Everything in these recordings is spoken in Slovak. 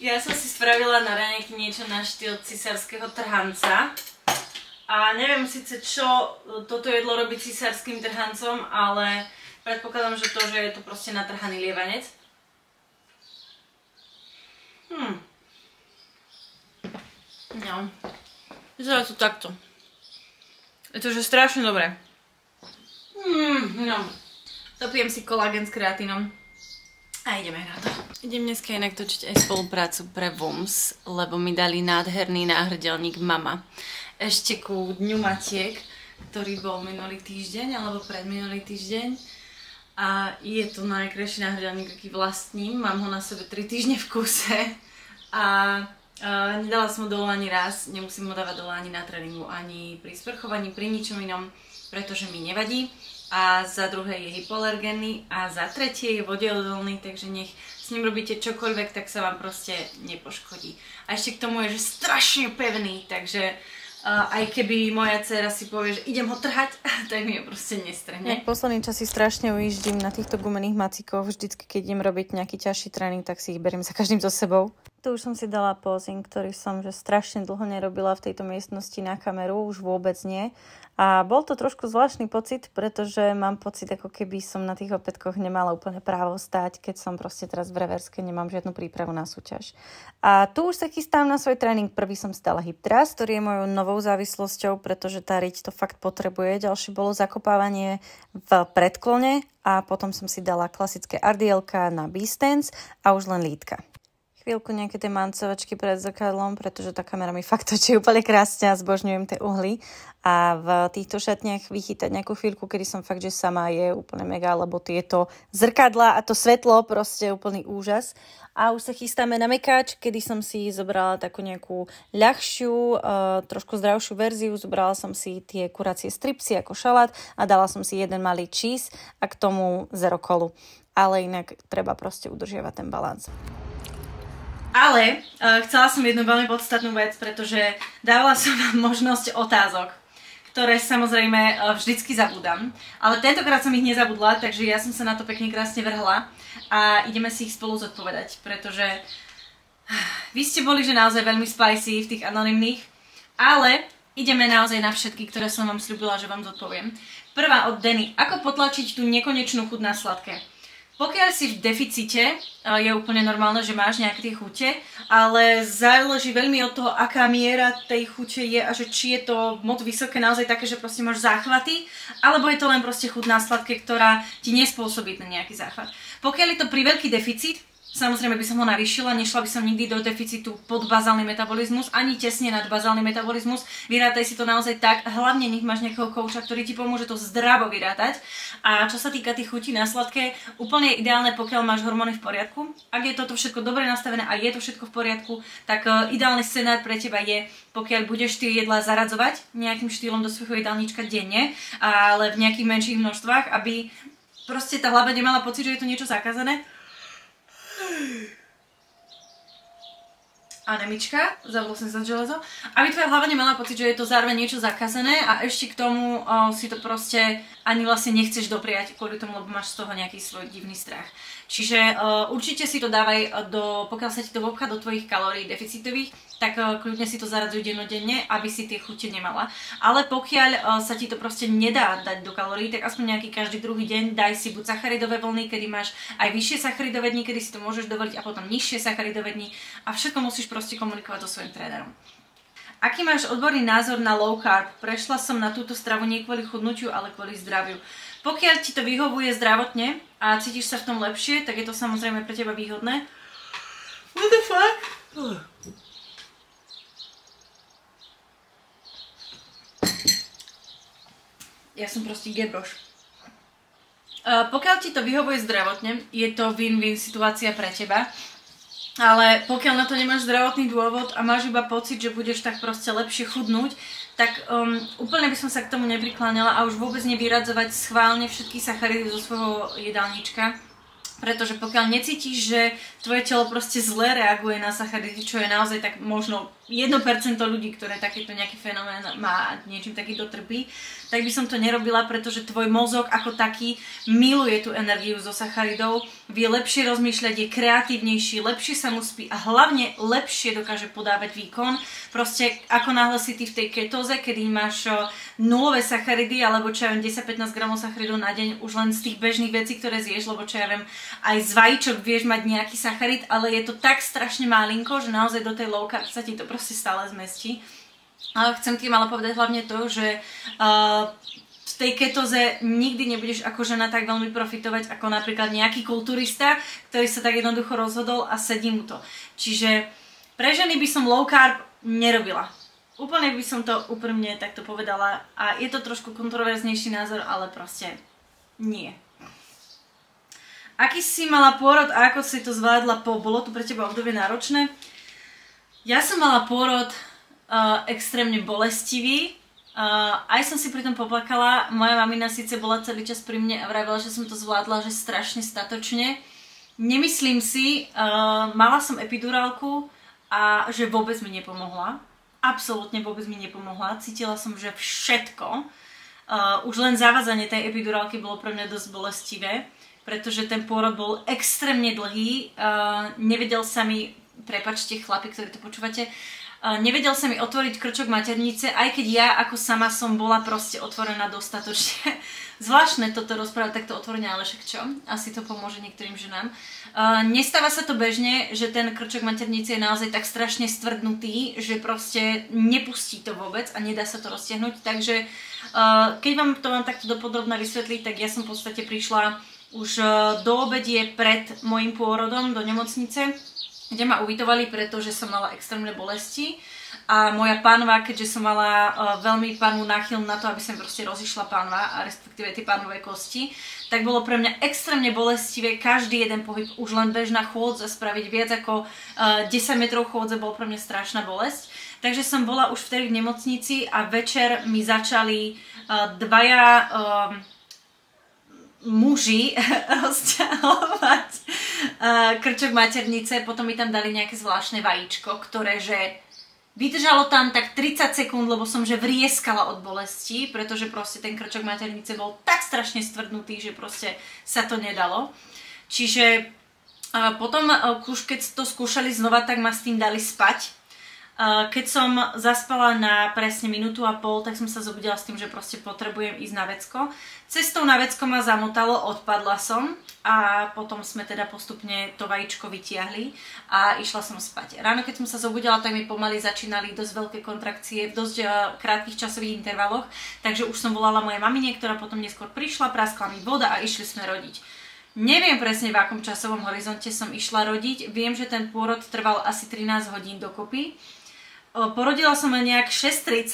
Ja som si spravila na raňajky niečo na štýl cisárskeho trhanca. A neviem síce, čo toto jedlo robí cisárskym trhancom, ale predpokladám, že je to proste natrhaný lievanec. No. Vyzerá to takto. Je to že strašne dobré. No. Dopijem si kolágen s kreatínom. A ideme na to. Idem dneska inak točiť aj spoluprácu pre WUMS, lebo mi dali nádherný náhrdelník Mama. Ešte ku Dňu Matiek, ktorý bol minulý týždeň, alebo predminulý týždeň. A je to najkrajší náhrdelník, aký vlastním. Mám ho na sebe 3 týždne v kuse. A nedala som ho dole ani raz. Nemusím ho dávať dole ani na tréningu, ani pri sprchovaní, pri ničom inom, pretože mi nevadí. A za druhé je hypoalergénny a za tretie je vodeodolný, takže nech s ním robíte čokoľvek, tak sa vám proste nepoškodí. A ešte k tomu je, že strašne pevný, takže aj keby moja dcéra si povie, že idem ho trhať, tak mi ho proste nestrhne. V posledný čas si strašne ujíždím na týchto gumených macíkoch. Vždycky, keď idem robiť nejaký ťažší tréning, tak si ich beriem za každým so sebou. Tu už som si dala posing, ktorý som že strašne dlho nerobila v tejto miestnosti na kameru, už vôbec nie. A bol to trošku zvláštny pocit, pretože mám pocit, ako keby som na tých opätkoch nemala úplne právo stáť, keď som proste teraz v reverske, nemám žiadnu prípravu na súťaž. A tu už sa chystám na svoj tréning. Prvý som si dala hip thrust, ktorý je mojou novou závislosťou, pretože tá riť to fakt potrebuje. Ďalšie bolo zakopávanie v predklone a potom som si dala klasické RDL-ka na B-stance a už len lítka. Chvíľku nejaké tie mancovačky pred zrkadlom, pretože tá kamera mi fakt točí úplne krásne a zbožňujem tie uhly. A v týchto šatniach vychytať nejakú chvíľku, kedy som fakt, že sama je úplne mega, lebo tieto zrkadlá a to svetlo proste je úplný úžas. A už sa chystáme na mekáč, kedy som si zobrala takú nejakú ľahšiu, trošku zdravšiu verziu. Zobrala som si tie kuracie stripsy ako šalát a dala som si jeden malý cheese a k tomu 0 kolu. Ale inak treba proste udržiavať ten balans. Ale chcela som jednu veľmi podstatnú vec, pretože dávala som vám možnosť otázok, ktoré samozrejme vždycky zabudám. Ale tentokrát som ich nezabudla, takže ja som sa na to pekne krásne vrhla a ideme si ich spolu zodpovedať, pretože vy ste boli že naozaj veľmi spicy v tých anonymných, ale ideme naozaj na všetky, ktoré som vám sľúbila, že vám zodpoviem. Prvá od Denny. Ako potlačiť tú nekonečnú chuť na sladké? Pokiaľ si v deficite, je úplne normálne, že máš nejaké tie chute, ale záleží veľmi od toho, aká miera tej chute je a že či je to moc vysoké, naozaj také, že proste máš záchvaty, alebo je to len proste chuť na sladké, ktorá ti nespôsobí ten nejaký záchvat. Pokiaľ je to pri veľký deficit, samozrejme by som ho navýšila, nešla by som nikdy do deficitu pod bazálny metabolizmus, ani tesne nad bazálny metabolizmus. Vyrátaj si to naozaj tak, hlavne nech máš nejakého kouča, ktorý ti pomôže to zdravo vyrátať. A čo sa týka tých chutí na sladké, úplne ideálne, pokiaľ máš hormóny v poriadku. Ak je toto všetko dobre nastavené a je to všetko v poriadku, tak ideálny scenár pre teba je, pokiaľ budeš tie jedlá zaradzovať nejakým štýlom do svojho jedálnička denne, ale v nejakých menších množstvách, aby proste tá hlava nemala pocit, že je to niečo zakázané. Anemička, zabudol som sa železo, aby tvoja hlava nemala pocit, že je to zároveň niečo zakázané a ešte k tomu si to proste ani vlastne nechceš dopriať kvôli tomu, lebo máš z toho nejaký svoj divný strach. Čiže určite si to dávaj pokiaľ sa ti to vopchá do tvojich kalórií deficitových, tak kľudne si to zaradzuj dennodenne, aby si tie chute nemala. Ale pokiaľ sa ti to proste nedá dať do kalórií, tak aspoň nejaký každý druhý deň daj si buď sacharidové vlny, kedy máš aj vyššie sacharidové dni, kedy si to môžeš dovoliť a potom nižšie sacharidové dni a všetko musíš proste komunikovať so svojím trénerom. Aký máš odborný názor na low carb? Prešla som na túto stravu nie kvôli chudnutiu, ale kvôli zdraviu. Pokiaľ ti to vyhovuje zdravotne a cítiš sa v tom lepšie, tak je to samozrejme pre teba výhodné. What the fuck? Ja som proste gebroš. Pokiaľ ti to vyhovuje zdravotne, je to win-win situácia pre teba. Ale pokiaľ na to nemáš zdravotný dôvod a máš iba pocit, že budeš tak proste lepšie chudnúť, tak úplne by som sa k tomu neprikláňala a už vôbec nevyradzovať schválne všetky sacharidy zo svojho jedálnička. Pretože pokiaľ necítiš, že tvoje telo proste zle reaguje na sacharidy, čo je naozaj tak možno 1% ľudí, ktoré takéto nejaký fenomén má a niečím takýto trpí, tak by som to nerobila, pretože tvoj mozog ako taký miluje tú energiu zo sacharidov, vie lepšie rozmýšľať, je kreatívnejší, lepšie sa mu spí a hlavne lepšie dokáže podávať výkon. Proste ako náhle si ty v tej ketóze, kedy máš nulové sacharidy alebo čo ja viem 10-15 gramov sacharidov na deň už len z tých bežných vecí, ktoré zješ, lebo čo ja viem aj z vajíčok vieš mať nejaký sacharid, ale je to tak strašne malinko, že naozaj do tej low carb sa ti to proste stále zmestí. Ale chcem tým ale povedať hlavne to, že v tej ketóze nikdy nebudeš ako žena tak veľmi profitovať ako napríklad nejaký kulturista, ktorý sa tak jednoducho rozhodol a sedí mu to. Čiže pre ženy by som low carb nerobila. Úplne by som to úprimne takto povedala a je to trošku kontroverznejší názor, ale proste nie. Aký si mala pôrod a ako si to zvládla bolo to pre teba obdobie náročné? Ja som mala pôrod extrémne bolestivý. Aj som si pri tom poplakala. Moja mamina síce bola celý čas pri mne a vravila, že som to zvládla, že strašne statočne. Nemyslím si, mala som epidurálku a že vôbec mi nepomohla. Absolútne vôbec mi nepomohla. Cítila som, že všetko. Už len zavadzanie tej epidurálky bolo pre mňa dosť bolestivé, pretože ten pôrod bol extrémne dlhý. Nevedel sa mi, prepáčte chlapi, ktorí to počúvate, nevedel sa mi otvoriť krčok maternice, aj keď ja ako sama som bola proste otvorená dostatočne. Zvláštne toto rozprávať takto otvorene, ale však čo? Asi to pomôže niektorým ženám. Nestáva sa to bežne, že ten krčok maternice je naozaj tak strašne stvrdnutý, že proste nepustí to vôbec a nedá sa to roztiahnuť. Takže keď vám to mám takto dopodrobne vysvetliť, tak ja som v podstate prišla už do obedie pred môjim pôrodom do nemocnice, kde ma uvitovali, pretože som mala extrémne bolesti a moja pánva, keďže som mala veľmi pánvu náchylnú na to, aby sa mi proste rozišla pánva a respektíve tie pánové kosti, tak bolo pre mňa extrémne bolestivé každý jeden pohyb, už len bežná chôdza, spraviť viac ako 10 metrov chôdze bolo pre mňa strašná bolesť. Takže som bola už vtedy v nemocnici a večer mi začali dvaja muži rozťahovať krčok maternice, potom mi tam dali nejaké zvláštne vajíčko, ktoré že vydržalo tam tak 30 sekúnd, lebo som že vrieskala od bolesti, pretože proste ten krčok maternice bol tak strašne stvrdnutý, že proste sa to nedalo. Čiže potom, keď to skúšali znova, tak ma s tým dali spať. Keď som zaspala na presne minútu a pol, tak som sa zobudila s tým, že proste potrebujem ísť na vecko. Cestou na vecko ma zamotalo, odpadla som a potom sme teda postupne to vajíčko vytiahli a išla som spať. Ráno, keď som sa zobudila, tak mi pomaly začínali dosť veľké kontrakcie v dosť krátkych časových intervaloch, takže už som volala mojej mamine, ktorá potom neskôr prišla, praskla mi voda a išli sme rodiť. Neviem presne, v akom časovom horizonte som išla rodiť, viem, že ten pôrod trval asi 13 hodín dokopy. Porodila som len nejak 6:30,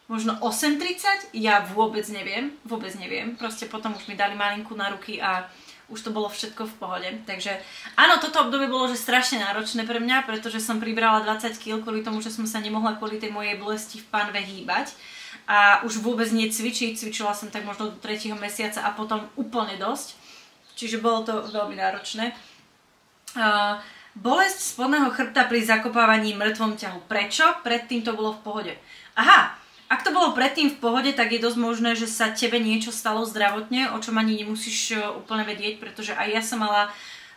možno 8:30, ja vôbec neviem, proste potom už mi dali malinku na ruky a už to bolo všetko v pohode, takže áno, toto obdobie bolo že strašne náročné pre mňa, pretože som pribrala 20 kg kvôli tomu, že som sa nemohla kvôli tej mojej bolesti v panve hýbať a už vôbec necvičiť, cvičila som tak možno do 3. mesiaca a potom úplne dosť, čiže bolo to veľmi náročné. Bolesť spodného chrbta pri zakopávaní mŕtvom ťahu. Prečo? Predtým to bolo v pohode. Aha, ak to bolo predtým v pohode, tak je dosť možné, že sa tebe niečo stalo zdravotne, o čom ani nemusíš úplne vedieť, pretože aj ja som mala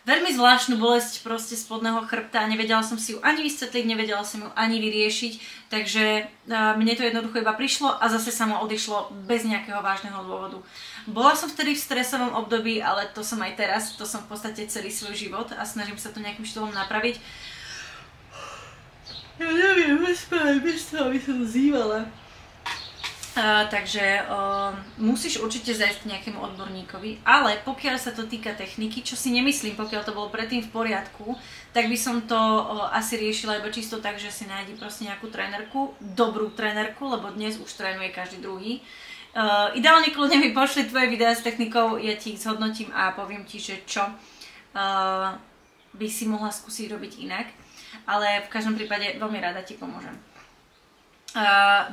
veľmi zvláštnu bolesť proste spodného chrbta a nevedela som si ju ani vysvetliť, nevedela som ju ani vyriešiť, takže mne to jednoducho iba prišlo a zase sa mu odišlo bez nejakého vážneho dôvodu. Bola som vtedy v stresovom období, ale to som aj teraz, to som v podstate celý svoj život a snažím sa to nejakým štýlom napraviť. Ja neviem, bez toho by som zývala. Takže musíš určite zajsť k nejakému odborníkovi, ale pokiaľ sa to týka techniky, čo si nemyslím, pokiaľ to bolo predtým v poriadku, tak by som to asi riešila iba čisto tak, že si nájdi proste nejakú trénerku, dobrú trénerku, lebo dnes už trénuje každý druhý. Ideálne kľudne mi pošli tvoje videá s technikou, ja ti ich zhodnotím a poviem ti, že čo by si mohla skúsiť robiť inak, ale v každom prípade veľmi rada ti pomôžem.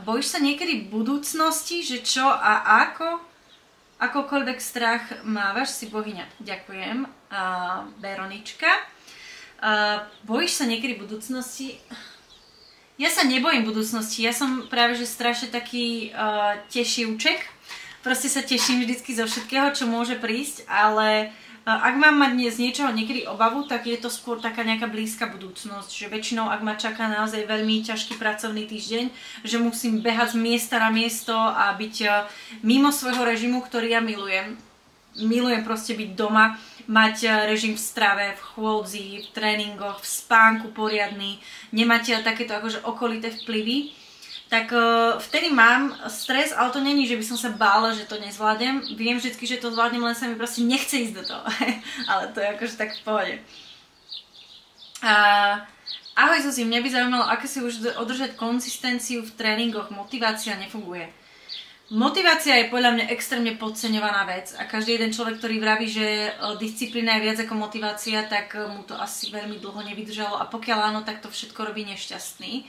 Bojíš sa niekedy v budúcnosti, že čo a ako? Akokoľvek strach mávaš, si bohyňa. Ďakujem. Veronička. Bojíš sa niekedy budúcnosti? Ja sa nebojím budúcnosti. Ja som práve že strašne taký tešivček. Proste sa teším vždycky zo všetkého, čo môže prísť, ale ak mám mať z niečoho niekedy obavu, tak je to skôr taká nejaká blízka budúcnosť, že väčšinou ak ma čaká naozaj veľmi ťažký pracovný týždeň, že musím behať z miesta na miesto a byť mimo svojho režimu, ktorý ja milujem. Milujem proste byť doma, mať režim v strave, v chôdzi, v tréningoch, v spánku poriadny, nemať takéto akože okolité vplyvy. Tak vtedy mám stres, ale to není, že by som sa bála, že to nezvládnem. Viem vždycky, že to zvládnem, len sa mi proste nechce ísť do toho. Ale to je akože tak v pohode. Ahoj Zuzi, mňa by zaujímalo, ako si už udržať konzistenciu v tréningoch. Motivácia nefunguje. Motivácia je podľa mňa extrémne podceňovaná vec a každý jeden človek, ktorý vraví, že disciplína je viac ako motivácia, tak mu to asi veľmi dlho nevydržalo a pokiaľ áno, tak to všetko robí nešťastný.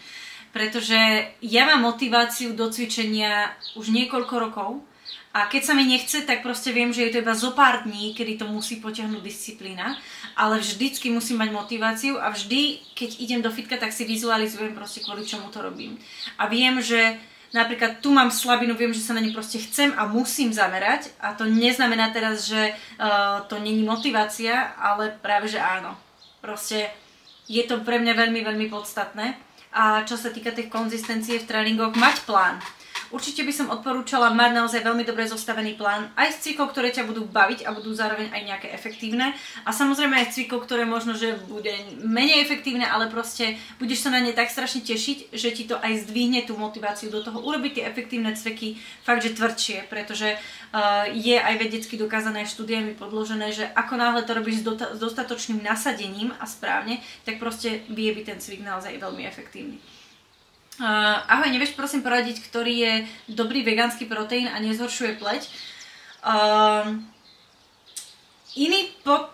Pretože ja mám motiváciu do cvičenia už niekoľko rokov a keď sa mi nechce, tak proste viem, že je to iba zo pár dní, kedy to musí potiahnuť disciplína, ale vždycky musím mať motiváciu a vždy, keď idem do fitka, tak si vizualizujem proste kvôli čomu to robím. A viem, že napríklad tu mám slabinu, viem, že sa na ne proste chcem a musím zamerať a to neznamená teraz, že to není motivácia, ale práve, že áno. Proste je to pre mňa veľmi, veľmi podstatné. A čo sa týka tej konzistencie v tréningoch, mať plán. Určite by som odporúčala mať naozaj veľmi dobre zostavený plán, aj z cvikov, ktoré ťa budú baviť a budú zároveň aj nejaké efektívne. A samozrejme aj z cvikov, ktoré možno, že bude menej efektívne, ale proste budeš sa na ne tak strašne tešiť, že ti to aj zdvihne tú motiváciu do toho. Urobiť tie efektívne cviky fakt, že tvrdšie, pretože je aj vedecky dokázané štúdiami podložené, že ako náhle to robíš s dostatočným nasadením a správne, tak proste vie byť ten cvik naozaj veľmi efektívny. Ahoj, nevieš prosím poradiť, ktorý je dobrý vegánsky proteín a nezhoršuje pleť?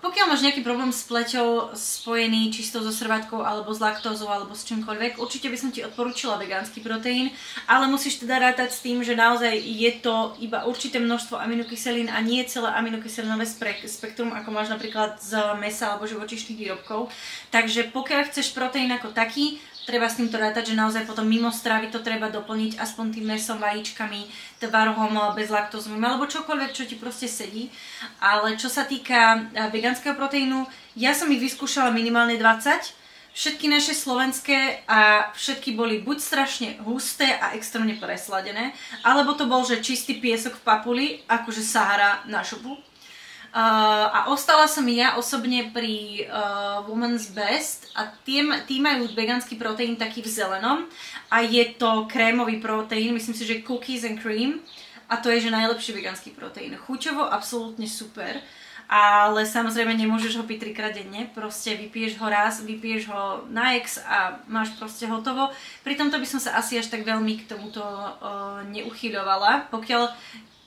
Pokiaľ máš nejaký problém s pleťou spojený čisto so srvátkou alebo s laktózou alebo s čímkoľvek, určite by som ti odporúčila vegánsky proteín, ale musíš teda rátať s tým, že naozaj je to iba určité množstvo aminokyselín a nie celé aminokyselinové spektrum, ako máš napríklad z mäsa alebo živočíšnych výrobkov. Takže pokiaľ chceš proteín ako taký, treba s týmto rátať, že naozaj potom mimo stravy to treba doplniť aspoň tým mäsom, vajíčkami, tvarohom, bezlaktózovým alebo čokoľvek, čo ti proste sedí. Ale čo sa týka vegánskeho proteínu, ja som ich vyskúšala minimálne 20. Všetky naše slovenské a všetky boli buď strašne husté a extrémne presladené, alebo to bol, že čistý piesok v papuli, akože Sahara na šupu. A ostala som ja osobne pri Woman's Best a tí majú vegánsky proteín taký v zelenom a je to krémový proteín, myslím si, že cookies and cream a to je že najlepší vegánsky proteín. Chuťovo absolútne super, ale samozrejme nemôžeš ho piť 3-krát denne, proste vypiješ ho raz, vypiješ ho na ex a máš proste hotovo. Pri tomto by som sa asi až tak veľmi k tomuto neuchyľovala, pokiaľ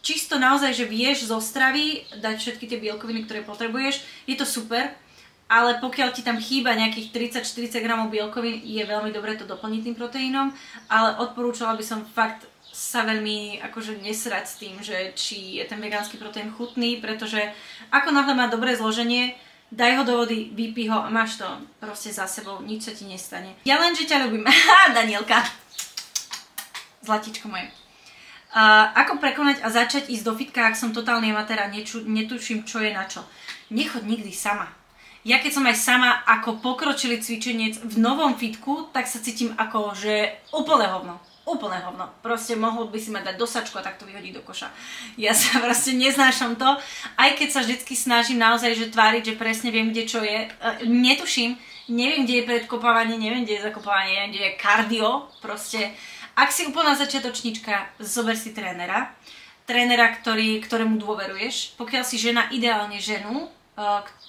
čisto naozaj, že vieš zo stravy dať všetky tie bielkoviny, ktoré potrebuješ, je to super, ale pokiaľ ti tam chýba nejakých 30-40 gramov bielkovín, je veľmi dobré to doplniť tým proteínom, ale odporúčala by som fakt sa veľmi akože nesrať s tým, že či je ten vegánsky proteín chutný, pretože ako náhle má dobré zloženie, daj ho do vody, vypij ho a máš to proste za sebou, nič sa ti nestane. Ja len, že ťa ľúbim. Danielka. Zlatičko moje. Ako prekonať a začať ísť do fitka, ak som totálny amatér a netuším, čo je na čo. Nechod nikdy sama. Ja keď som aj sama ako pokročilý cvičenec v novom fitku, tak sa cítim ako, že úplne hovno. Úplne hovno. Proste mohol by si ma dať do sačku a takto vyhodiť do koša. Ja sa proste neznášam to. Aj keď sa vždycky snažím naozaj že tváriť, že presne viem, kde čo je. Netuším, neviem, kde je predkopávanie, neviem, kde je zakopávanie, neviem, kde je kardio. Proste ak si úplná začiatočnička, zober si trénera, ktorému dôveruješ. Pokiaľ si žena, ideálne ženu,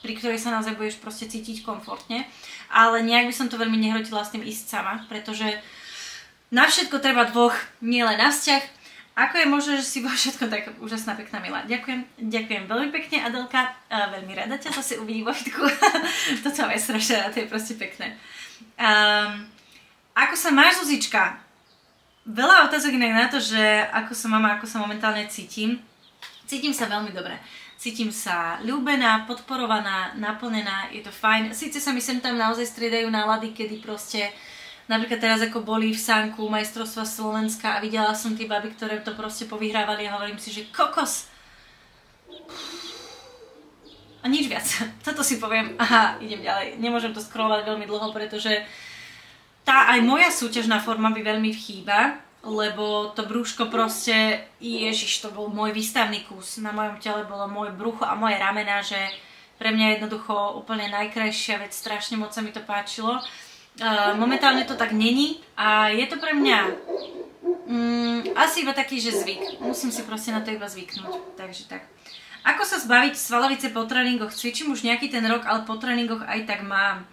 pri ktorej sa naozaj budeš proste cítiť komfortne, ale nejak by som to veľmi nehrotila s tým ísť sama, pretože na všetko treba dvoch, nielen na vzťah. Ako je možné, že si vo všetko tak úžasná, pekná, milá. Ďakujem veľmi pekne, Adelka, veľmi rada ťa zase uvidí vo fitku. To sa mám strašne rád, to je proste pekné. Ako sa máš, Zuzička? Veľa otázok inak na to, že ako som mama, ako sa momentálne cítim. Cítim sa veľmi dobre. Cítim sa ľúbená, podporovaná, naplnená, je to fajn. Síce sa mi sem tam naozaj striedajú nálady, kedy proste, napríklad teraz ako boli v Sánku majstrovstva Slovenska a videla som tie baby, ktoré to proste povyhrávali a hovorím si, že kokos. A nič viac. Toto si poviem, aha, idem ďalej. Nemôžem to scrollovať veľmi dlho, pretože tá aj moja súťažná forma by veľmi chýba, lebo to brúško proste, ježiš, to bol môj výstavný kus. Na mojom tele bolo moje brucho a moje ramená, že pre mňa jednoducho úplne najkrajšia vec, strašne moc sa mi to páčilo. Momentálne to tak není a je to pre mňa asi iba taký, že zvyk. Musím si proste na to iba zvyknúť, takže tak. Ako sa zbaviť svalovice po tréningoch? Cvičím už nejaký ten rok, ale po tréningoch aj tak mám.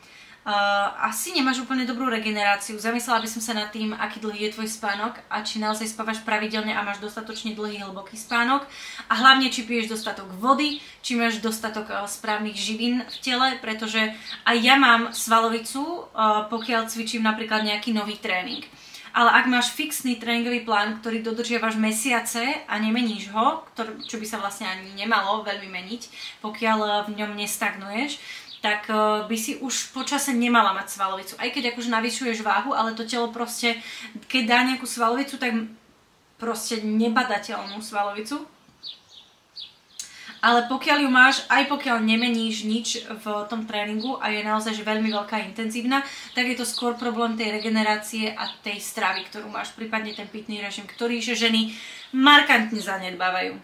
Asi nemáš úplne dobrú regeneráciu. Zamyslela by som sa nad tým, aký dlhý je tvoj spánok a či naozaj spávaš pravidelne a máš dostatočne dlhý, hlboký spánok. A hlavne, či piješ dostatok vody, či máš dostatok správnych živín v tele, pretože aj ja mám svalovicu, pokiaľ cvičím napríklad nejaký nový tréning. Ale ak máš fixný tréningový plán, ktorý dodržiavaš mesiace a nemeníš ho, čo by sa vlastne ani nemalo veľmi meniť, pokiaľ v ňom nestagnuješ, tak by si už počase nemala mať svalovicu. Aj keď akože navyšuješ váhu, ale to telo proste, keď dá nejakú svalovicu, tak proste nebadateľnú svalovicu. Ale pokiaľ ju máš, aj pokiaľ nemeníš nič v tom tréningu a je naozaj že veľmi veľká intenzívna, tak je to skôr problém tej regenerácie a tej stravy, ktorú máš, prípadne ten pitný režim, ktorý že ženy markantne zanedbávajú.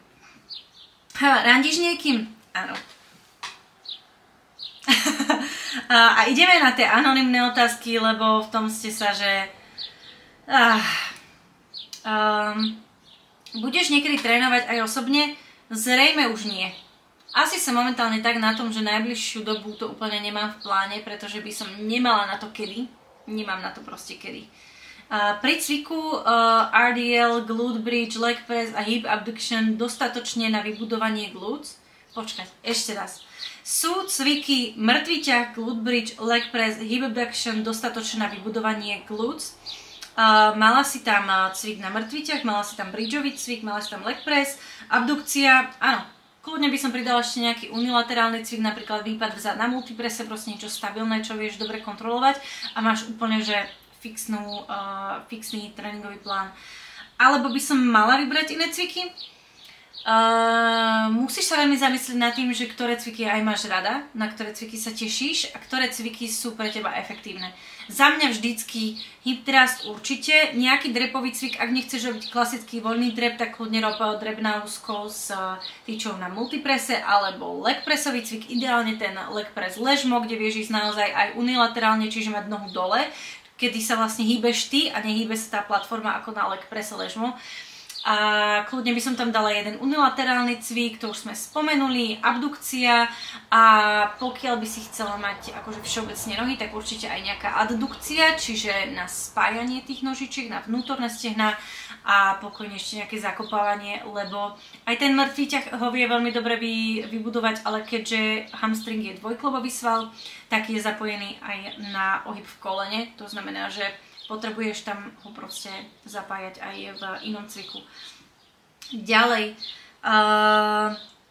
Randíš niekým? Áno. A ideme na tie anonymné otázky, lebo v tom ste sa, že budeš niekedy trénovať aj osobne? Zrejme už nie. Asi som momentálne tak na tom, že najbližšiu dobu to úplne nemám v pláne, pretože by som nemala na to kedy. Nemám na to proste kedy. Pri cviku RDL, glute bridge, leg press a hip abduction dostatočne na vybudovanie glutes? Počkať, ešte raz. Sú cviky mŕtvy ťah, glute bridge, leg press, hip abduction dostatočné na vybudovanie glutes? Mala si tam cvik na mŕtvy ťah, mala si tam bridgeový cvik, mala si tam leg press, abdukcia, áno. Kľudne by som pridala ešte nejaký unilaterálny cvik, napríklad výpad vzad na multiprese, proste niečo stabilné, čo vieš dobre kontrolovať a máš úplne, že fixný tréningový plán. Alebo by som mala vybrať iné cviky? Musíš sa veľmi zamyslieť nad tým, že ktoré cviky aj máš rada, na ktoré cviky sa tešíš a ktoré cviky sú pre teba efektívne. Za mňa vždycky hip thrust určite, nejaký drepový cvik, ak nechceš robiť klasický voľný drep, tak kľudne rob drep na úzko s tyčou na multiprese, alebo leg pressový cvik, ideálne ten leg press ležmo, kde vieš ísť naozaj aj unilaterálne, čiže mať nohu dole, kedy sa vlastne hýbeš ty a nehýbe sa tá platforma ako na leg presse ležmo. A kľudne by som tam dala jeden unilaterálny cvik, to už sme spomenuli, abdukcia a pokiaľ by si chcela mať akože všeobecne nohy, tak určite aj nejaká addukcia, čiže na spájanie tých nožičiek, na vnútorné stehná a pokojne ešte nejaké zakopávanie, lebo aj ten mŕtvý ťah ho vie veľmi dobre vybudovať, ale keďže hamstring je dvojklobový sval, tak je zapojený aj na ohyb v kolene, to znamená, že potrebuješ tam ho proste zapájať aj v inom cviku. Ďalej,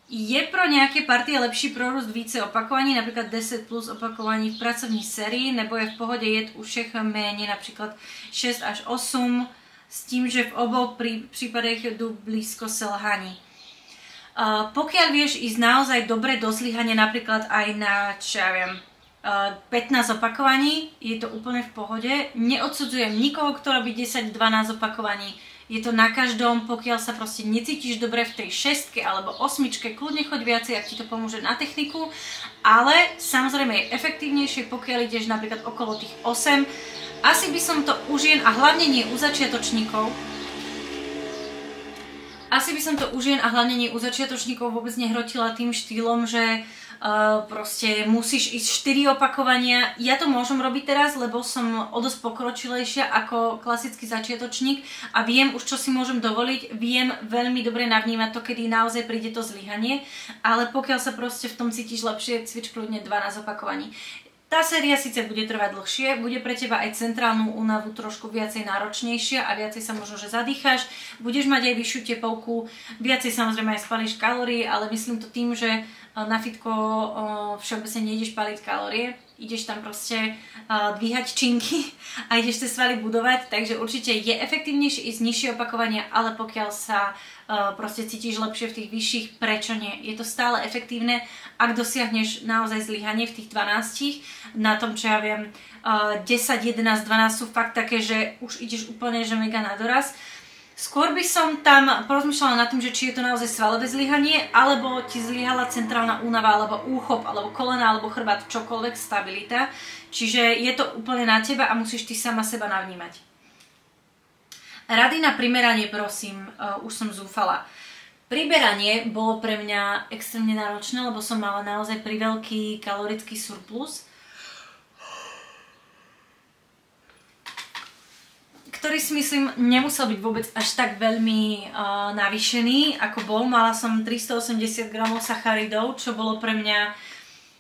je pro nejaké partie lepší prorůst více opakovaní, napríklad 10 plus opakovaní v pracovní sérii, nebo je v pohode jet u všech méně, napríklad 6 až 8, s tím, že v obou prípadech jdu blízko selhaní. Pokiaľ vieš ísť naozaj dobre do zlyhania, napríklad aj na, čo ja viem, 15 opakovaní, je to úplne v pohode. Neodsudzujem nikoho, kto robí 10-12 opakovaní. Je to na každom, pokiaľ sa proste necítiš dobre v tej 6 alebo 8, kľudne choď viacej, ak ti to pomôže na techniku. Ale samozrejme je efektívnejšie, pokiaľ ideš napríklad okolo tých 8. Asi by som to u žien, a hlavne nie u začiatočníkov, vôbec nehrotila tým štýlom, že proste musíš ísť 4 opakovania. Ja to môžem robiť teraz, lebo som o dosť pokročilejšia ako klasický začiatočník a viem už, čo si môžem dovoliť, viem veľmi dobre navnímať to, kedy naozaj príde to zlyhanie, ale pokiaľ sa proste v tom cítiš lepšie, cvič kľudne 12 opakovaní. Tá séria síce bude trvať dlhšie, bude pre teba aj centrálnu únavu trošku viacej náročnejšia a viacej sa možno, že zadýcháš, budeš mať aj vyššiu tepovku, viacej samozrejme aj spalíš kalórie, ale myslím to tým, že na fitko všeobecne nejdeš paliť kalórie, ideš tam proste dvíhať činky a ideš tie svaly budovať, takže určite je efektívnejšie ísť nižšie opakovania, ale pokiaľ sa proste cítiš lepšie v tých vyšších, prečo nie? Je to stále efektívne, ak dosiahneš naozaj zlyhanie v tých 12, na tom, čo ja viem, 10, 11, 12 sú fakt také, že už ideš úplne že mega na doraz. Skôr by som tam porozmýšľala nad tým, že či je to naozaj svalové zlyhanie, alebo ti zlyhala centrálna únava, alebo úchop, alebo kolena, alebo chrbát, čokoľvek, stabilita. Čiže je to úplne na teba a musíš ty sama seba navnímať. Rady na primeranie, prosím, už som zúfala. Priberanie bolo pre mňa extrémne náročné, lebo som mala naozaj priveľký kalorický surplus, ktorý si myslím nemusel byť vôbec až tak veľmi navýšený, ako bol. Mala som 380 g sacharidov, čo bolo pre mňa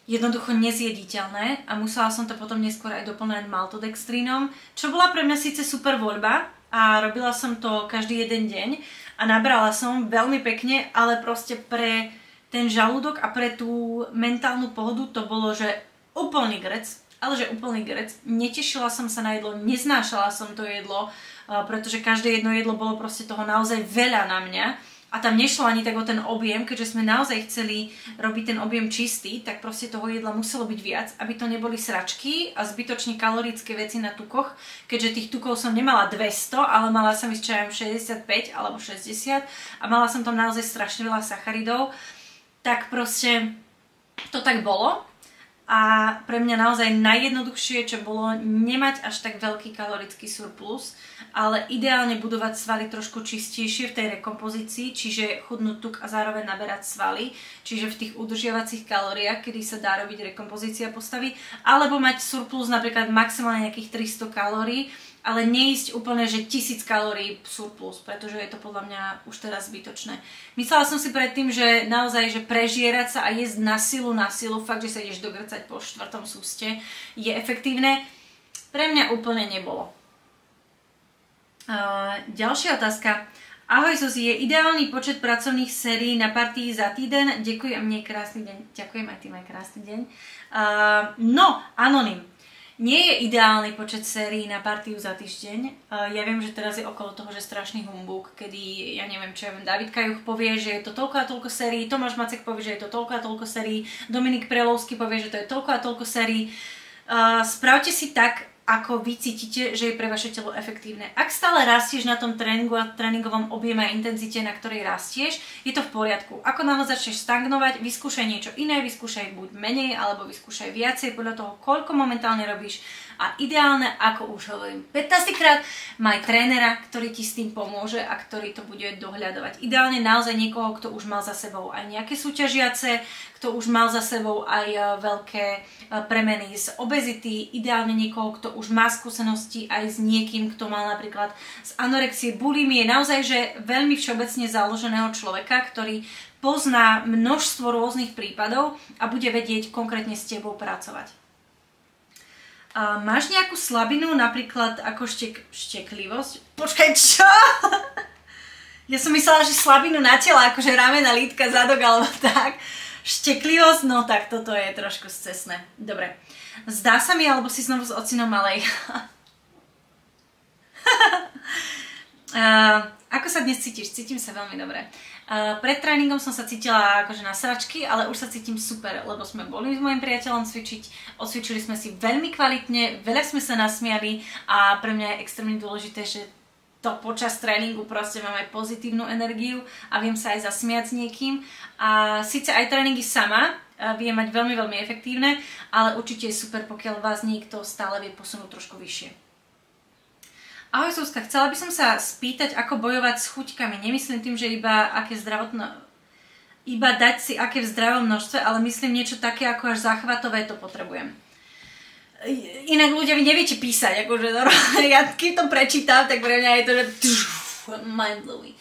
jednoducho nezjediteľné a musela som to potom neskôr aj doplňať maltodextrínom, čo bola pre mňa síce super voľba a robila som to každý jeden deň a nabrala som veľmi pekne, ale proste pre ten žalúdok a pre tú mentálnu pohodu to bolo, že úplný grec, ale že úplný grec. Netešila som sa na jedlo, neznášala som to jedlo, pretože každé jedno jedlo bolo proste toho naozaj veľa na mňa. A tam nešlo ani tak o ten objem, keďže sme naozaj chceli robiť ten objem čistý, tak proste toho jedla muselo byť viac, aby to neboli sračky a zbytočne kalorické veci na tukoch, keďže tých tukov som nemala 200, ale mala som ísť čo 65 alebo 60 a mala som tam naozaj strašne veľa sacharidov, tak proste to tak bolo. A pre mňa naozaj najjednoduchšie, čo bolo nemať až tak veľký kalorický surplus, ale ideálne budovať svaly trošku čistejšie v tej rekompozícii, čiže chudnúť tuk a zároveň naberať svaly, čiže v tých udržiavacích kalóriách, kedy sa dá robiť rekompozícia postavy, alebo mať surplus napríklad maximálne nejakých 300 kalórií, ale neísť úplne, že 1000 kalórií surplus, pretože je to podľa mňa už teraz zbytočné. Myslela som si predtým, že naozaj, že prežierať sa a jesť na silu, fakt, že sa ideš dogrcať po 4. súste, je efektívne. Pre mňa úplne nebolo. Ďalšia otázka. Ahoj Zuzi, je ideálny počet pracovných sérií na partii za týden? Ďakujem, mne krásny deň. Ďakujem, aj ty maj krásny deň. No, anonym. Nie je ideálny počet sérií na partiu za týždeň. Ja viem, že teraz je okolo toho, že strašný humbug, kedy, ja neviem, čo ja viem, David Kajuch povie, že je to toľko a toľko sérií, Tomáš Macek povie, že je to toľko a toľko sérií, Dominik Prelovský povie, že to je toľko a toľko sérií. Spravte si tak, ako vy cítite, že je pre vaše telo efektívne. Ak stále rastieš na tom tréningu a tréningovom objeme a intenzite, na ktorej rastieš, je to v poriadku. Ako náhle začneš stagnovať, vyskúšaj niečo iné, vyskúšaj buď menej, alebo vyskúšaj viacej podľa toho, koľko momentálne robíš. A ideálne, ako už hovorím 15 krát, maj trénera, ktorý ti s tým pomôže a ktorý to bude dohľadovať. Ideálne naozaj niekoho, kto už mal za sebou aj nejaké súťažiace, kto už mal za sebou aj veľké premeny z obezity, ideálne niekoho, kto už má skúsenosti aj s niekým, kto mal napríklad z anorexie, bulimie, naozaj, že veľmi všeobecne založeného človeka, ktorý pozná množstvo rôznych prípadov a bude vedieť konkrétne s tebou pracovať. Máš nejakú slabinu, napríklad ako šteklivosť? Počkaj, čo? Ja som myslela, že slabinu na tela, akože ramena, lítka, zadok alebo tak. Šteklivosť? No tak toto je trošku scesné. Dobre. Zdá sa mi, alebo si znovu s ocinom malej. Ako sa dnes cítiš? Cítim sa veľmi dobre. Pred tréningom som sa cítila akože na sračky, ale už sa cítim super, lebo sme boli s mojim priateľom cvičiť, odcvičili sme si veľmi kvalitne, veľa sme sa nasmiali a pre mňa je extrémne dôležité, že to počas tréningu proste mám aj pozitívnu energiu a viem sa aj zasmiať s niekým. A síce aj tréningy sama vie mať veľmi, veľmi efektívne, ale určite je super, pokiaľ vás niekto stále vie posunúť trošku vyššie. Ahoj Zuzka, chcela by som sa spýtať, ako bojovať s chuťkami. Nemyslím tým, že iba dať si aké v zdravom množstve, ale myslím niečo také, ako až záchvatové to potrebujem. Inak ľudia, vy neviete písať, akože ja keď to prečítam, tak pre mňa je to, že mind-blowing.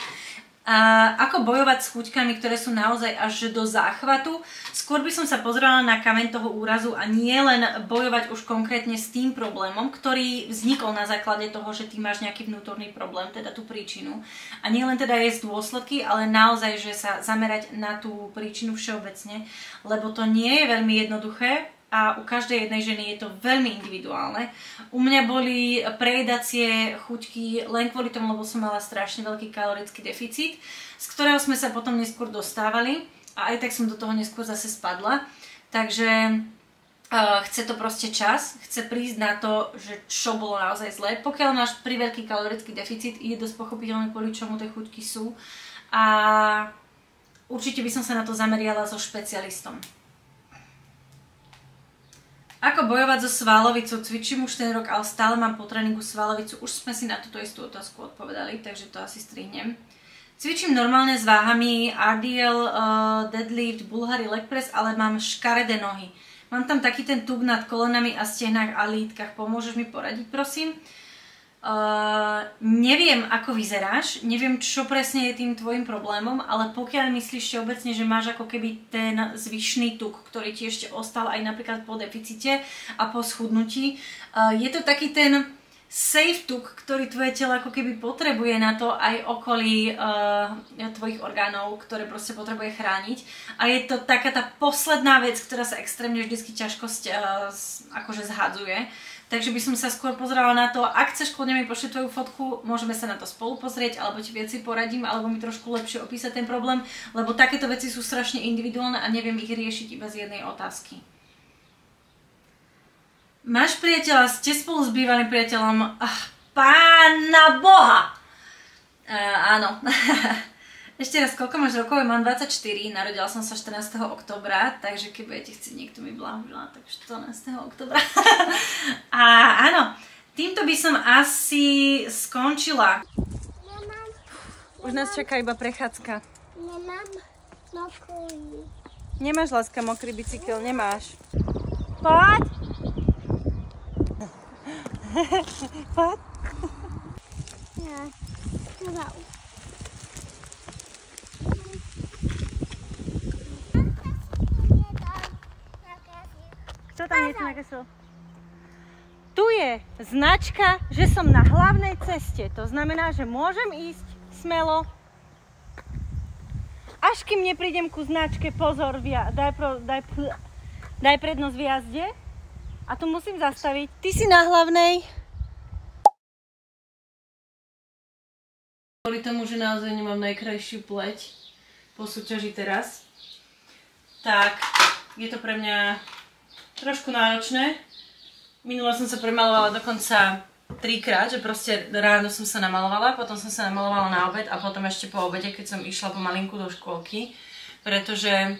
A ako bojovať s chuťkami, ktoré sú naozaj až do záchvatu? Skôr by som sa pozerala na kameň toho úrazu a nie len bojovať už konkrétne s tým problémom, ktorý vznikol na základe toho, že ty máš nejaký vnútorný problém, teda tú príčinu. A nie len teda jesť dôsledky, ale naozaj, že sa zamerať na tú príčinu všeobecne, lebo to nie je veľmi jednoduché. A u každej jednej ženy je to veľmi individuálne. U mňa boli prejedacie chuťky len kvôli tomu, lebo som mala strašne veľký kalorický deficit, z ktorého sme sa potom neskôr dostávali a aj tak som do toho neskôr zase spadla. Takže chce to proste čas, chce prísť na to, že čo bolo naozaj zlé. Pokiaľ máš priveľký kalorický deficit, je dosť pochopiteľné, kvôli čomu tie chuťky sú. A určite by som sa na to zameriala so špecialistom. Ako bojovať so svalovicou? Cvičím už ten rok, ale stále mám po tréningu svalovicu. Už sme si na túto istú otázku odpovedali, takže to asi strihnem. Cvičím normálne s váhami RDL, deadlift, Bulgari leg press, ale mám škaredé nohy. Mám tam taký ten tuk nad kolenami a stehnách a lítkach. Pomôžeš mi poradiť, prosím? Neviem, ako vyzeráš, neviem, čo presne je tým tvojim problémom, ale pokiaľ myslíš všeobecne, že máš ako keby ten zvyšný tuk, ktorý ti ešte ostal aj napríklad po deficite a po schudnutí, je to taký ten safe tuk, ktorý tvoje telo ako keby potrebuje na to aj okolí tvojich orgánov, ktoré proste potrebuje chrániť. A je to taká tá posledná vec, ktorá sa extrémne vždycky ťažko akože zhadzuje. Takže by som sa skôr pozerala na to, ak chceš, kľudne mi pošli tvoju fotku, môžeme sa na to spolu pozrieť, alebo ti viac poradím, alebo mi trošku lepšie opísať ten problém, lebo takéto veci sú strašne individuálne a neviem ich riešiť iba z jednej otázky. Máš priateľa, ste spolu s bývalým priateľom? Pána Boha! Áno. Ešte raz, koľko máš rokov? Mám 24, narodila som sa 14. októbra, takže keď budete chcieť niekto mi blahoželať, tak 14. októbra. A áno, týmto by som asi skončila. Nemám. Už nás čaká iba prechádzka. Nemám mokrý. Nemáš, láska, mokrý bicykel, nemáš. Poď! Poď! Ja, wow. Kto tam niečo nakreslil? Tu je značka, že som na hlavnej ceste. To znamená, že môžem ísť smelo. Až kým neprídem ku značke, pozor, daj prednosť v jazde. A tu musím zastaviť. Ty si na hlavnej. Kvôli tomu, že naozaj nemám najkrajšiu pleť po súťaži teraz, tak je to pre mňa trošku náročné. Minule som sa premalovala dokonca 3-krát, že proste ráno som sa namalovala, potom som sa namalovala na obed a potom ešte po obede, keď som išla pomalinku do škôlky. Pretože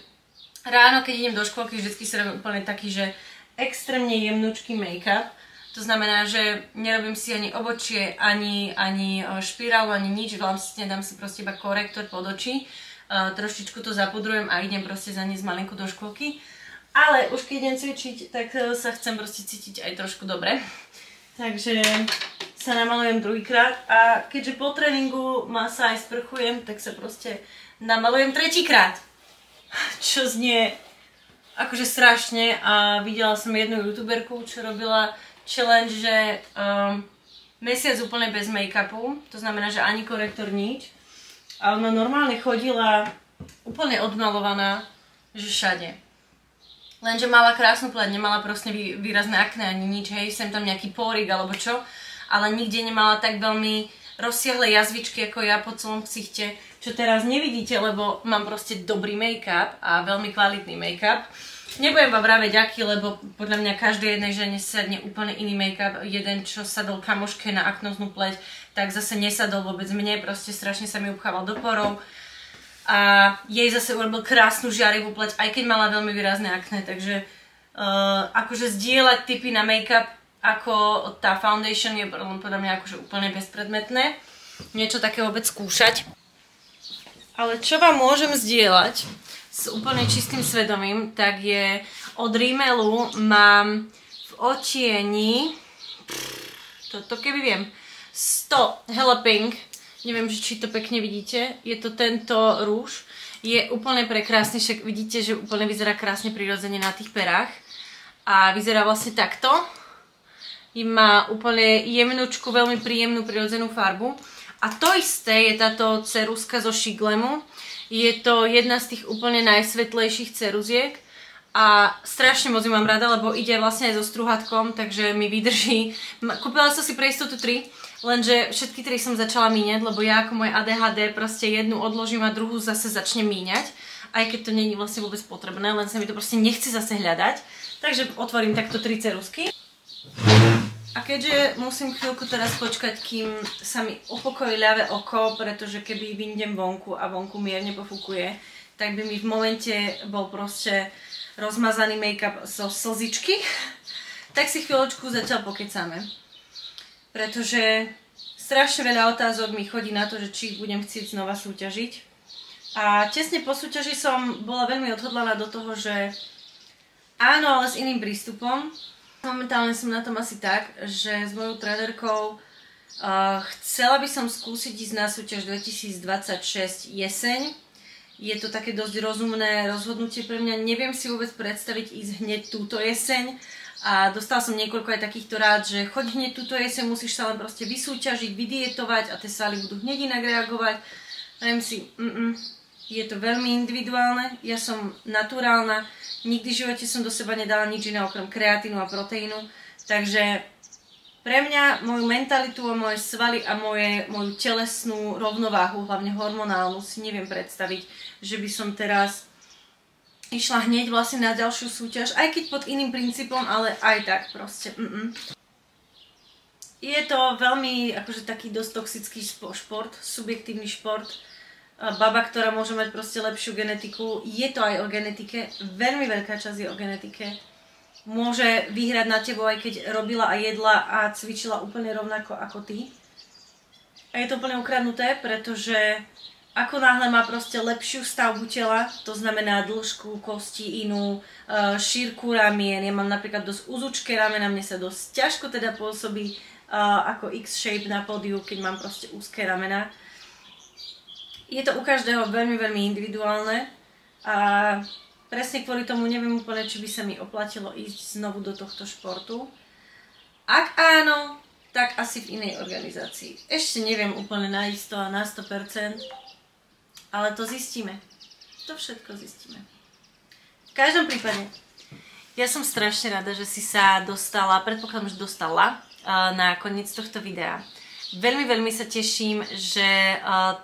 ráno, keď idem do škôlky, vždycky si robím úplne taký, že extrémne jemnúčky make-up. To znamená, že nerobím si ani obočie, ani špirálu, ani nič, vlastne dám si proste iba korektor pod oči. Trošičku to zapudrujem a idem proste za ní z malinku do škôlky. Ale už keď idem cvičiť, tak sa chcem proste cítiť aj trošku dobre. Takže sa namalujem druhýkrát a keďže po tréningu sa aj sprchujem, tak sa proste namalujem tretíkrát. Čo znie akože strašne a videla som jednu youtuberku, čo robila challenge, že mesiac úplne bez make-upu, to znamená, že ani korektor, nič. A ona normálne chodila úplne odmalovaná, že všade. Lenže mala krásnu pleť, nemala proste výrazné akné ani nič, hej, sem tam nejaký pórik alebo čo, ale nikde nemala tak veľmi rozsiahle jazvičky ako ja po celom ksichte, čo teraz nevidíte, lebo mám proste dobrý make-up a veľmi kvalitný make-up. Nebudem vám vraveť aký, lebo podľa mňa každej jednej žene sadne úplne iný make-up. Jeden, čo sadol kamoške na aknoznú pleť, tak zase nesadol vôbec mne, proste strašne sa mi upchával do porov. A jej zase urobil krásnu žiarivú pleť, aj keď mala veľmi výrazné akné, takže akože zdieľať tipy na make-up ako tá foundation je podľa mňa akože úplne bezpredmetné. Niečo také vôbec skúšať. Ale čo vám môžem zdieľať s úplne čistým svedomím, tak je od Rimmelu mám v otieni, toto keby viem, 100 Hello Pink Neviem, či to pekne vidíte. Je to tento rúž. Je úplne prekrásny, však vidíte, že úplne vyzerá krásne prirodzene na tých perách. A vyzerá vlastne takto. Má úplne jemnúčku, veľmi príjemnú prirodzenú farbu. A to isté je táto ceruska zo Shiglemu. Je to jedna z tých úplne najsvetlejších ceruziek. A strašne moc ju mám rada, lebo ide vlastne aj so struhatkom, takže mi vydrží. Kúpila som si pre istotu 3. Lenže všetky 3 som začala míňať, lebo ja ako moje ADHD proste jednu odložím a druhú zase začnem míňať. Aj keď to nie je vlastne vôbec potrebné, len sa mi to proste nechce zase hľadať. Takže otvorím takto 3 ceruzky. A keďže musím chvíľku teraz počkať, kým sa mi upokojí ľavé oko, pretože keby vyjdem vonku a vonku mierne pofúkuje, tak by mi v momente bol proste rozmazaný make-up zo slzičky, tak si chvíľočku zatiaľ pokecáme. Pretože strašne veľa otázok mi chodí na to, že či budem chcieť znova súťažiť. A tesne po súťaži som bola veľmi odhodlaná do toho, že áno, ale s iným prístupom. Momentálne som na tom asi tak, že s mojou trénerkou chcela by som skúsiť ísť na súťaž 2026 jeseň. Je to také dosť rozumné rozhodnutie pre mňa. Neviem si vôbec predstaviť ísť hneď túto jeseň. A dostala som niekoľko aj takýchto rád, že choď hneď túto jeseň, musíš sa len proste vysúťažiť, vydietovať a tie svaly budú hneď inak reagovať. Viem si, je to veľmi individuálne, ja som naturálna, nikdy v živote som do seba nedala nič iné okrem kreatínu a proteínu, takže pre mňa, moju mentalitu a moje svaly a moju telesnú rovnováhu, hlavne hormonálnu, si neviem predstaviť, že by som teraz išla hneď vlastne na ďalšiu súťaž, aj keď pod iným princípom, ale aj tak proste. Je to veľmi akože taký dosť toxický šport, subjektívny šport. Baba, ktorá môže mať proste lepšiu genetiku, je to aj o genetike, veľmi veľká časť je o genetike. Môže vyhrať na tebou, aj keď robila a jedla a cvičila úplne rovnako ako ty. A je to úplne ukradnuté, pretože ako náhle má proste lepšiu stavbu tela, to znamená dĺžku kosti inú, šírku ramien, ja mám napríklad dosť uzučké ramena, mne sa dosť ťažko teda pôsobí ako X-shape na pódiu, keď mám proste úzké ramena. Je to u každého veľmi, veľmi individuálne a presne kvôli tomu neviem úplne, či by sa mi oplatilo ísť znovu do tohto športu. Ak áno, tak asi v inej organizácii. Ešte neviem úplne naisto a na 100%. Ale to zistíme. To všetko zistíme. V každom prípade, ja som strašne rada, že si sa dostala, predpokladám, že dostala na koniec tohto videa. Veľmi, veľmi sa teším, že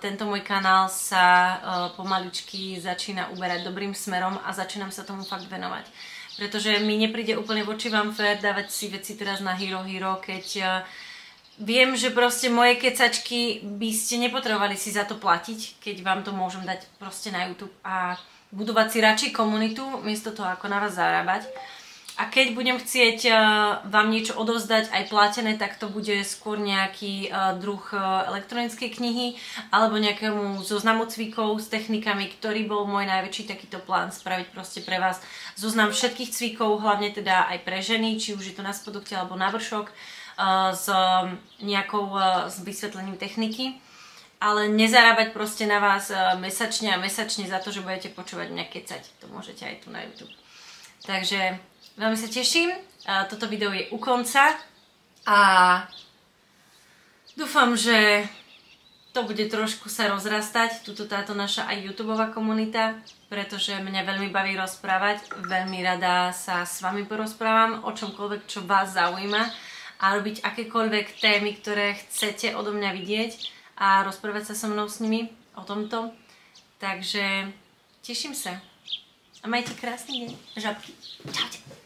tento môj kanál sa pomaličky začína uberať dobrým smerom a začínam sa tomu fakt venovať. Pretože mi nepríde úplne voči vám fér dávať si veci teraz na Hero, keď viem, že proste moje kecačky by ste nepotrebovali si za to platiť, keď vám to môžem dať proste na YouTube a budovať si radšej komunitu, miesto toho ako na vás zarábať. A keď budem chcieť vám niečo odovzdať aj platené, tak to bude skôr nejaký druh elektronickej knihy alebo nejakému zoznamu cvikov s technikami, ktorý bol môj najväčší takýto plán spraviť proste pre vás zoznam všetkých cvikov, hlavne teda aj pre ženy, či už je to na spodokte alebo na vršok, s s vysvetlením techniky, ale nezarábať proste na vás mesačne a mesačne za to, že budete počúvať mňa kecať. To môžete aj tu na YouTube. Takže veľmi sa teším. Toto video je u konca a dúfam, že to bude trošku sa rozrastať, táto naša aj YouTubeová komunita, pretože mňa veľmi baví rozprávať. Veľmi rada sa s vami porozprávam o čomkoľvek, čo vás zaujíma, a robiť akékoľvek témy, ktoré chcete odo mňa vidieť a rozprávať sa so mnou s nimi o tomto. Takže teším sa. A majte krásny deň. Žabky. Čaute.